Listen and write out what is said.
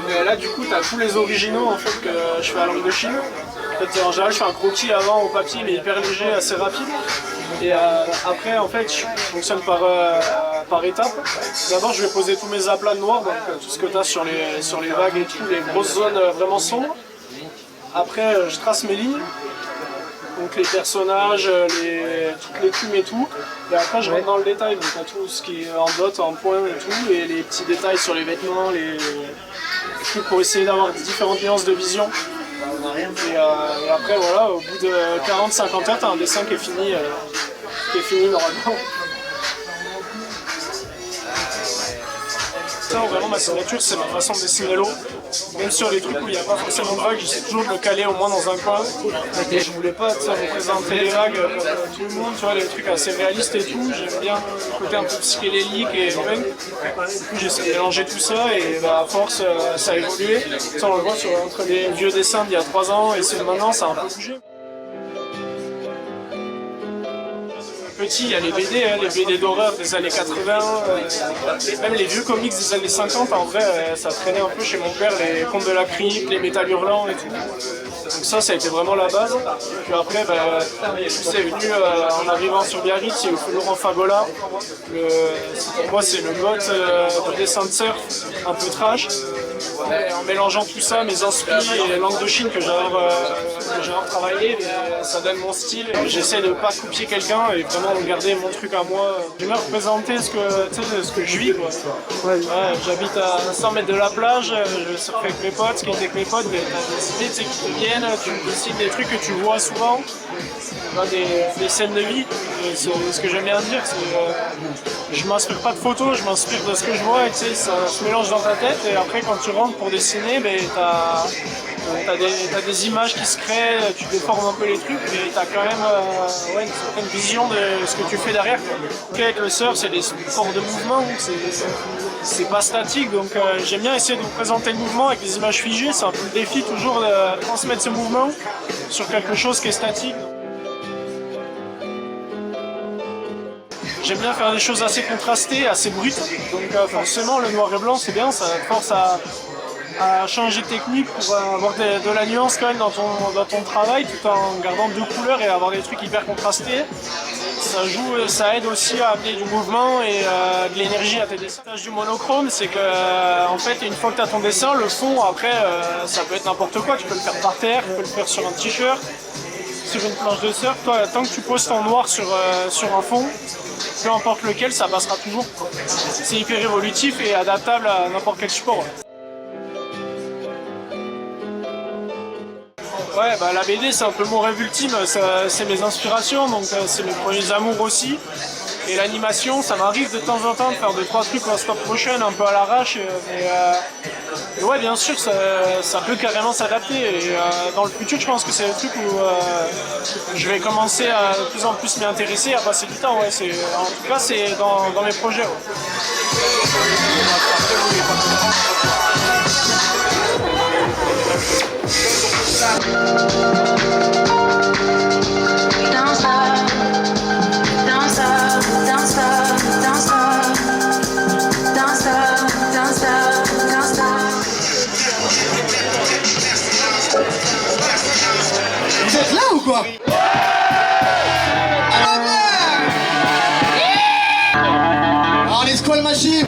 Et là, du coup, tu as tous les originaux en fait, que je fais à langue de Chine. En fait, en général, je fais un croquis avant au papier, mais hyper léger, assez rapide. Et après, en fait, je fonctionne par étapes. D'abord, je vais poser tous mes aplats de noir, donc tout ce que tu as sur les vagues et tout, les grosses zones vraiment sombres. Après, je trace mes lignes. Donc les personnages, toutes les plumes et tout. Et après, je rentre dans le détail, donc à tout ce qui est en dot, en point et tout, et les petits détails sur les vêtements, les trucs pour essayer d'avoir différentes nuances de vision. Et après, voilà, au bout de 40-50 heures, t'as un dessin qui est fini normalement. Ça, vraiment, ma signature, c'est ma façon de dessiner l'eau. Même sur les trucs où il n'y a pas forcément de vagues, j'essaie toujours de le caler au moins dans un coin. Et je voulais pas représenter les vagues comme tout le monde, tu vois, les trucs assez réalistes et tout. J'aime bien le côté un peu psychédélique et punk. Du coup, j'essaie de mélanger tout ça et à force, ça a évolué. Ça, on le voit entre les vieux dessins d'il y a 3 ans et ceux de maintenant, ça a un peu bougé. Petit, il y a les BD, les BD d'horreur des années 80, même les vieux comics des années 50, en vrai, ça traînait un peu chez mon père, les Contes de la Crypte, les Métal Hurlants et tout. Donc ça a été vraiment la base. Puis après, c'est venu en arrivant sur Biarritz, il y a eu Laurent Fagola. Pour moi, c'est le mode de dessin de surf, un peu trash. Et en mélangeant tout ça, mes inspirations et les langues de Chine que j'adore travailler, ça donne mon style. J'essaie de ne pas copier quelqu'un et vraiment garder mon truc à moi. J'aime représenter ce que je vis, quoi. Ouais, j'habite à 100 mètres de la plage, je surfe avec mes potes, skate avec mes potes, mais t'as des idées qui te viennent, tu dessines des trucs que tu vois souvent, des scènes de vie. Et ce que j'aime bien dire, c'est que je m'inspire pas de photos, je m'inspire de ce que je vois et tu sais, ça se mélange dans ta tête et après quand tu rentres pour dessiner, t'as des images qui se créent, tu déformes un peu les trucs, mais t'as quand même une certaine vision de ce que tu fais derrière. Avec le surf, c'est des sports de mouvement, c'est pas statique, donc j'aime bien essayer de représenter le mouvement avec des images figées, c'est un peu le défi toujours de transmettre ce mouvement sur quelque chose qui est statique. J'aime bien faire des choses assez contrastées, assez brutes, donc forcément le noir et blanc c'est bien, ça te force à changer de technique pour avoir de la nuance quand même dans ton travail tout en gardant 2 couleurs et avoir des trucs hyper contrastés. Ça aide aussi à amener du mouvement et de l'énergie à tes dessins. L'avantage du monochrome, c'est que en fait, une fois que tu as ton dessin, le fond après ça peut être n'importe quoi, tu peux le faire par terre, tu peux le faire sur un t-shirt, sur une planche de surf, toi, tant que tu poses ton noir sur un fond, peu importe lequel, ça passera toujours. C'est hyper évolutif et adaptable à n'importe quel support. Ouais, la BD c'est un peu mon rêve ultime, c'est mes inspirations, donc c'est mes premiers amours aussi. Et l'animation, ça m'arrive de temps en temps de faire 2-3 trucs en stop motion, un peu à l'arrache, mais ouais, bien sûr, ça peut carrément s'adapter. Et dans le futur, je pense que c'est le truc où je vais commencer à de plus en plus m'y intéresser, à passer du temps. Ouais, en tout cas, c'est dans mes projets. Ouais. Vous êtes là ou quoi? Ah, les Squall Machine.